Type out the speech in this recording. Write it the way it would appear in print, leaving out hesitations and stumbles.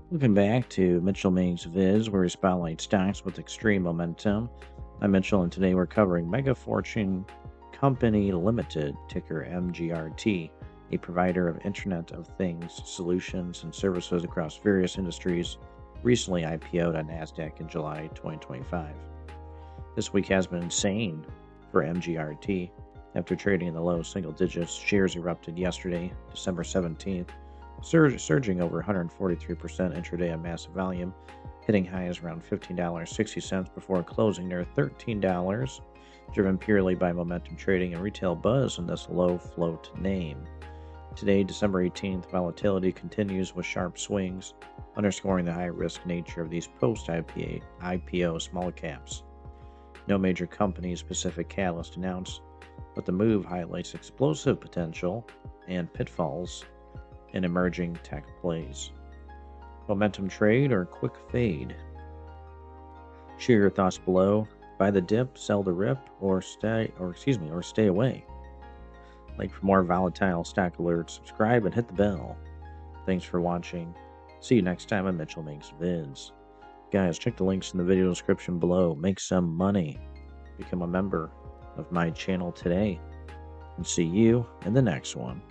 Welcome back to Mitchell Ming's Vids, where we spotlight stocks with extreme momentum. I'm Mitchell, and today we're covering Mega Fortune Company Limited, ticker MGRT, a provider of Internet of Things solutions and services across various industries, recently IPO'd on NASDAQ in July 2025. This week has been insane for MGRT. After trading in the low single digits, shares erupted yesterday, December 17th, surging over 143% intraday on massive volume, hitting highs around $15.60 before closing near $13, driven purely by momentum trading and retail buzz in this low float name. Today, December 18th, volatility continues with sharp swings, underscoring the high risk nature of these post IPO small caps. No major company specific catalyst announced, but the move highlights explosive potential and pitfalls in emerging tech plays. Momentum trade or quick fade? Share your thoughts below. Buy the dip, sell the rip, or stay away. Like for more volatile stock alerts, subscribe and hit the bell. Thanks for watching. See you next time on Mitchell Makes Vids. Guys, check the links in the video description below. Make some money. Become a member of my channel today. And see you in the next one.